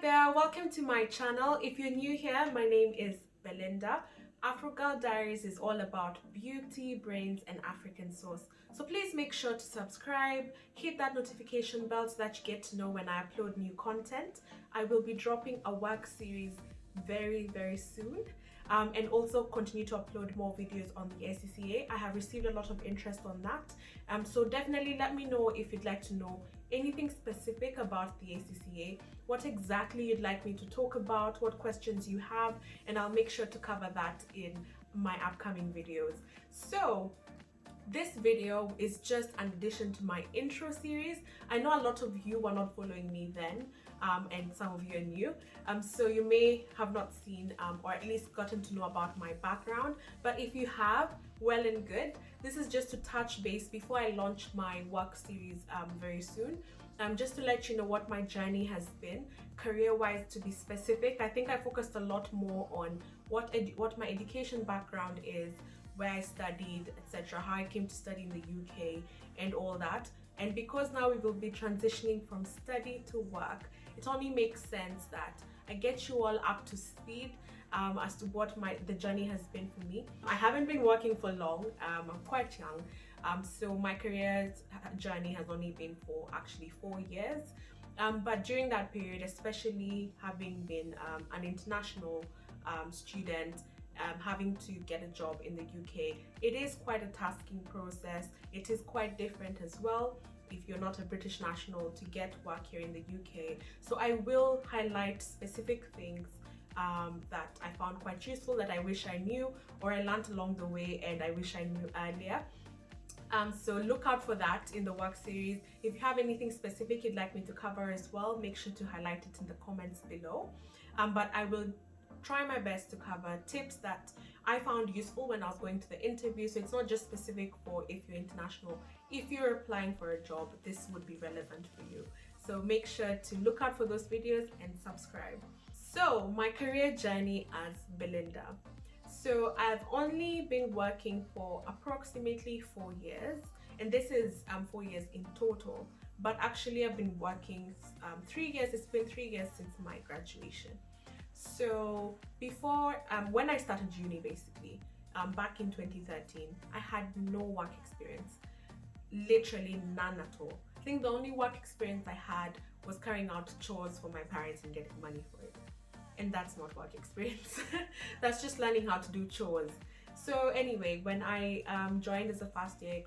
there, welcome to my channel. If you're new here, my name is Belinda. Afro Girl Diaries is all about beauty, brains, and African sauce. So please make sure to subscribe, hit that notification bell so that you get to know when I upload new content. I will be dropping a work series very soon. And also continue to upload more videos on the ACCA. I have received a lot of interest on that. So definitely let me know if you'd like to know anything specific about the ACCA, what exactly you'd like me to talk about, what questions you have, and I'll make sure to cover that in my upcoming videos. So this video is just an addition to my intro series. I know a lot of you were not following me then, and some of you are new, so you may have not seen or at least gotten to know about my background, but if you have, well and good. This is just to touch base before I launch my work series very soon, just to let you know what my journey has been career-wise. To be specific, I think I focused a lot more on what my education background is, where I studied, etc., how I came to study in the UK and all that. And because now we will be transitioning from study to work, it only makes sense that I get you all up to speed as to what the journey has been for me. I haven't been working for long, I'm quite young, so my career journey has only been for actually 4 years. But during that period, especially having been an international student, having to get a job in the UK, it is quite a tasking process. It is quite different as well if you're not a British national to get work here in the UK. So I will highlight specific things that I found quite useful, that I wish I knew or I learned along the way and I wish I knew earlier. So look out for that in the work series. If you have anything specific you'd like me to cover as well, make sure to highlight it in the comments below. But I will try my best to cover tips that I found useful when I was going to the interview. So it's not just specific for if you're international. If you're applying for a job, this would be relevant for you. So make sure to look out for those videos and subscribe. So my career journey as Belinda. So I've only been working for approximately 4 years, and this is 4 years in total. But actually I've been working 3 years. It's been 3 years since my graduation. So before, when I started uni basically, back in 2013, I had no work experience, literally none at all. I think the only work experience I had was carrying out chores for my parents and getting money for it. And that's not work experience. That's just learning how to do chores. So anyway, when I joined as a first year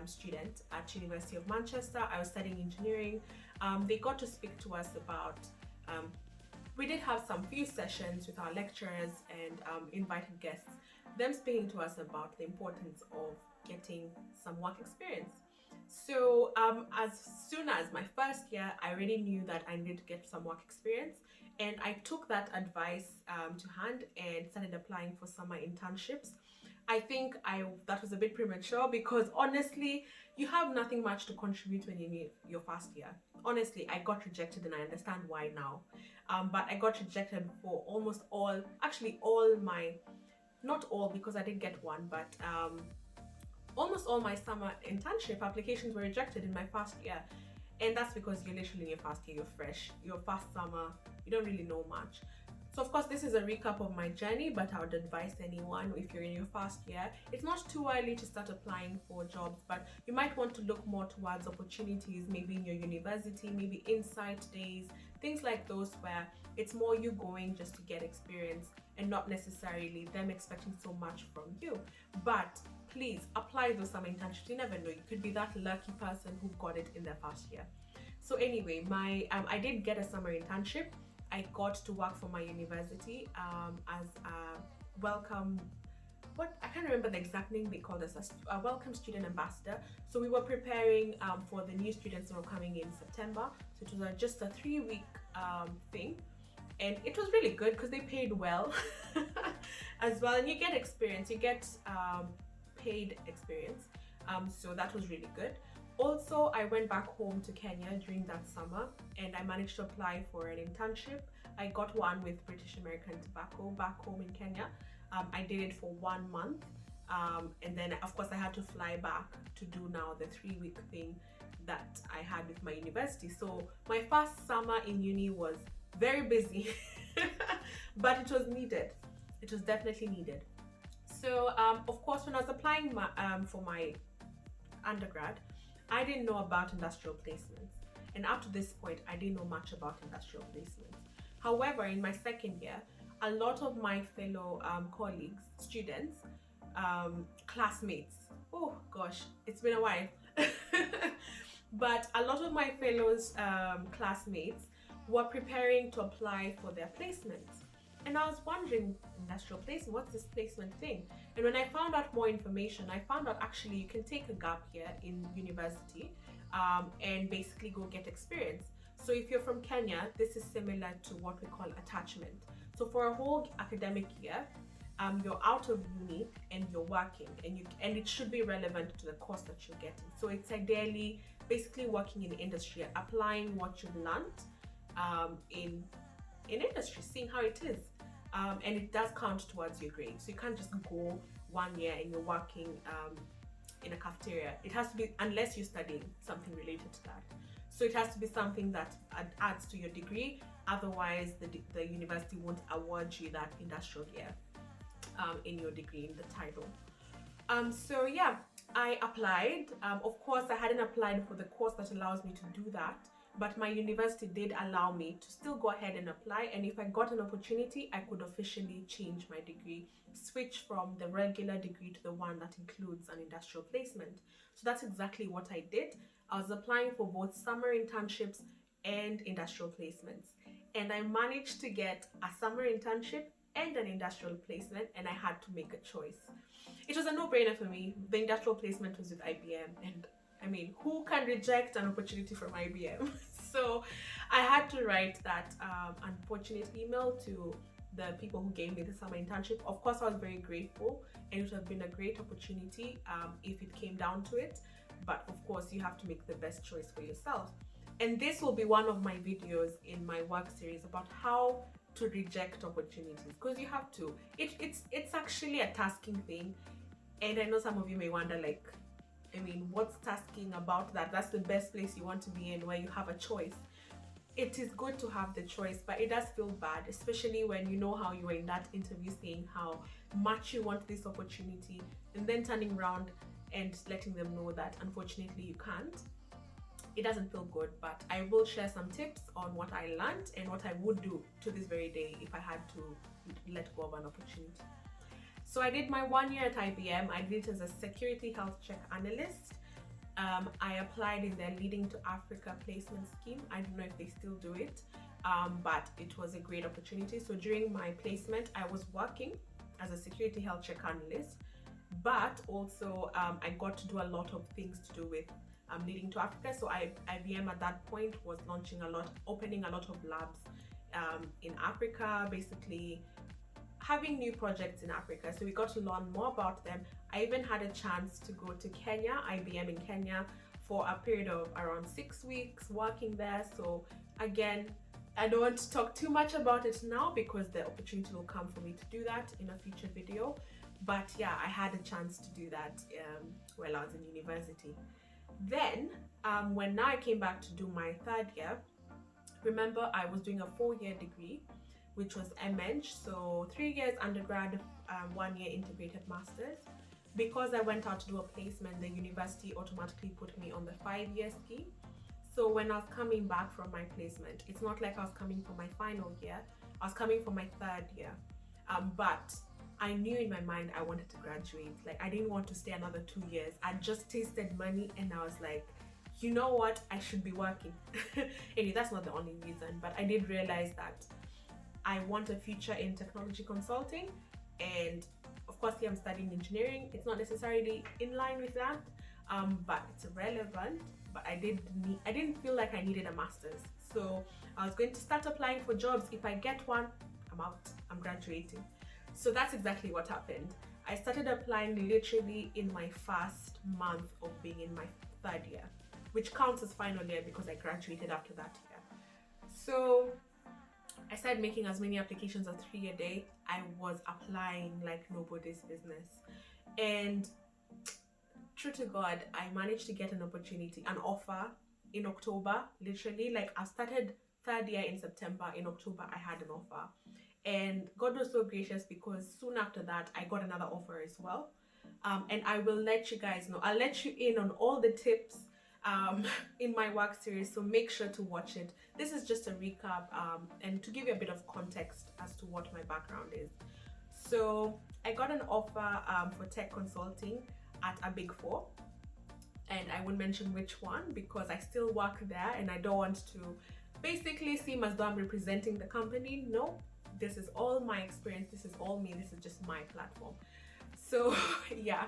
student at University of Manchester, I was studying engineering. They got to speak to us about we did have some few sessions with our lecturers and invited guests, them speaking to us about the importance of getting some work experience. So as soon as my first year, I already knew that I needed to get some work experience, and I took that advice to hand and started applying for summer internships. I think that was a bit premature because honestly, you have nothing much to contribute when you're in your first year. Honestly, I got rejected and I understand why now. But I got rejected for almost all, actually all my, not all because I didn't get one, but almost all my summer internship applications were rejected in my first year. And that's because you're literally in your first year, you're fresh, your first summer, you don't really know much. So of course this is a recap of my journey, but I would advise anyone, if you're in your first year, it's not too early to start applying for jobs, but you might want to look more towards opportunities, maybe in your university, maybe insight days, things like those where it's more you going just to get experience and not necessarily them expecting so much from you. But please apply those summer internships. You never know, you could be that lucky person who got it in their first year. So anyway, I did get a summer internship. I got to work for my university as a welcome, I can't remember the exact name they called us, a welcome student ambassador. So we were preparing for the new students that were coming in September. So it was just a 3-week thing. And it was really good because they paid well as well. And you get experience, you get paid experience. So that was really good. Also, I went back home to Kenya during that summer and I managed to apply for an internship. I got one with British American Tobacco back home in Kenya. I did it for 1 month and then of course I had to fly back to do now the 3-week thing that I had with my university. So my first summer in uni was very busy. But it was needed. It was definitely needed. So of course, when I was applying for my undergrad, I didn't know about industrial placements, and up to this point I didn't know much about industrial placements. However, in my second year, a lot of my fellow colleagues, students, classmates, oh gosh, it's been a while, but a lot of my fellows classmates were preparing to apply for their placements. And I was wondering, industrial placement, what's this placement thing? And when I found out more information, I found out actually you can take a gap year in university and basically go get experience. So if you're from Kenya, this is similar to what we call attachment. So for a whole academic year, you're out of uni and you're working, and it should be relevant to the course that you're getting. So it's ideally basically working in the industry, applying what you've learned in industry, seeing how it is. And it does count towards your grade. So you can't just go 1 year and you're working in a cafeteria. It has to be, unless you're studying something related to that. So it has to be something that adds to your degree. Otherwise, the university won't award you that industrial year in your degree, in the title. So yeah, I applied. Of course, I hadn't applied for the course that allows me to do that, but my university did allow me to still go ahead and apply, and if I got an opportunity, I could officially change my degree, switch from the regular degree to the one that includes an industrial placement. So that's exactly what I did. I was applying for both summer internships and industrial placements, and I managed to get a summer internship and an industrial placement, and I had to make a choice. It was a no-brainer for me. The industrial placement was with IBM, and I mean, who can reject an opportunity from IBM? So I had to write that unfortunate email to the people who gave me the summer internship. Of course, I was very grateful, and it would have been a great opportunity if it came down to it. But of course, you have to make the best choice for yourself. And this will be one of my videos in my work series about how to reject opportunities, because you have to. It's actually a tasking thing, and I know some of you may wonder, like, I mean, what's tasking about that? That's the best place you want to be in, where you have a choice. It is good to have the choice, but it does feel bad, especially when you know how you were in that interview saying how much you want this opportunity, and then turning around and letting them know that unfortunately you can't. It doesn't feel good, but I will share some tips on what I learned and what I would do to this very day if I had to let go of an opportunity. So I did my 1 year at IBM. I did it as a security health check analyst. I applied in their Leading to Africa placement scheme. I don't know if they still do it, but it was a great opportunity. So during my placement, I was working as a security health check analyst, but also I got to do a lot of things to do with Leading to Africa. So IBM at that point was launching opening a lot of labs in Africa, basically having new projects in Africa. So we got to learn more about them. I even had a chance to go to Kenya, IBM in Kenya, for a period of around 6 weeks working there. So again, I don't want to talk too much about it now because the opportunity will come for me to do that in a future video. But yeah, I had a chance to do that while I was in university. Then when I came back to do my 3rd year, remember I was doing a 4-year degree, which was MEng, so 3 years undergrad, 1 year integrated masters. Because I went out to do a placement, the university automatically put me on the 5-year scheme. So when I was coming back from my placement, it's not like I was coming for my final year, I was coming for my 3rd year. But I knew in my mind I wanted to graduate. Like, I didn't want to stay another 2 years. I just tasted money and I was like, you know what, I should be working. Anyway, that's not the only reason, but I did realize that I want a future in technology consulting, and of course here I'm studying engineering. It's not necessarily in line with that, but it's relevant. But I didn't feel like I needed a master's, so I was going to start applying for jobs. If I get one, I'm out, I'm graduating. So that's exactly what happened. I started applying literally in my 1st month of being in my 3rd year, which counts as final year because I graduated after that year. So I started making as many applications as 3 a day. I was applying like nobody's business. And true to God, I managed to get an opportunity, an offer in October, literally. Like, I started third year in September. In October, I had an offer. And God was so gracious because soon after that, I got another offer as well. And I will let you guys know. I'll let you in on all the tips in my work series, so make sure to watch it. This is just a recap and to give you a bit of context as to what my background is. So I got an offer for tech consulting at a Big Four, and I won't mention which one because I still work there and I don't want to basically seem as though I'm representing the company. No, this is all my experience, this is all me, this is just my platform. So yeah,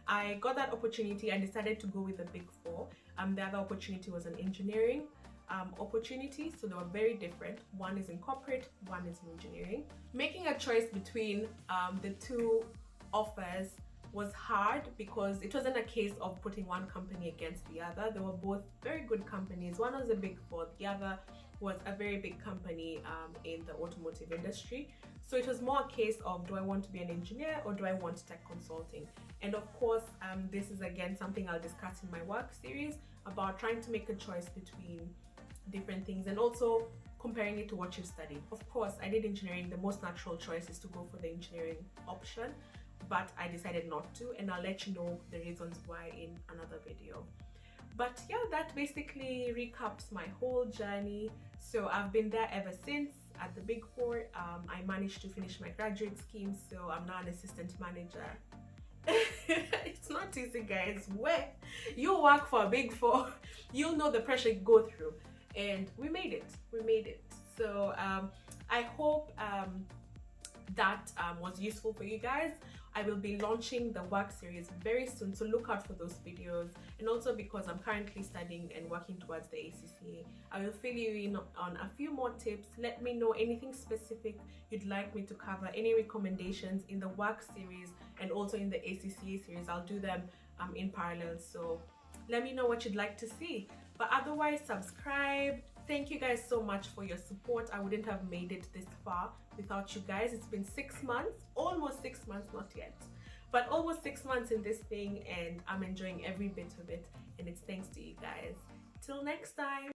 I got that opportunity and decided to go with the Big Four. The other opportunity was an engineering opportunity, so they were very different. One is in corporate, one is in engineering. Making a choice between the two offers was hard because it wasn't a case of putting one company against the other. They were both very good companies. One was a Big Four, the other was a very big company in the automotive industry. So it was more a case of, do I want to be an engineer or do I want tech consulting? And of course, this is again something I'll discuss in my work series about trying to make a choice between different things and also comparing it to what you've studied. Of course, I did engineering. The most natural choice is to go for the engineering option, but I decided not to, and I'll let you know the reasons why in another video. But yeah, that basically recaps my whole journey. So I've been there ever since at the Big Four. I managed to finish my graduate scheme, so I'm now an assistant manager. It's not easy, guys. Where you work for a Big Four, you'll know the pressure you go through, and we made it. So I hope that was useful for you guys. I will be launching the work series very soon, so look out for those videos. And also because I'm currently studying and working towards the ACCA, I will fill you in on a few more tips. Let me know anything specific you'd like me to cover, any recommendations in the work series and also in the ACCA series. I'll do them in parallel, so let me know what you'd like to see. But otherwise, subscribe. Thank you guys so much for your support. I wouldn't have made it this far without you guys. It's been 6 months, almost 6 months, not yet, but almost 6 months in this thing, and I'm enjoying every bit of it, and it's thanks to you guys. Till next time.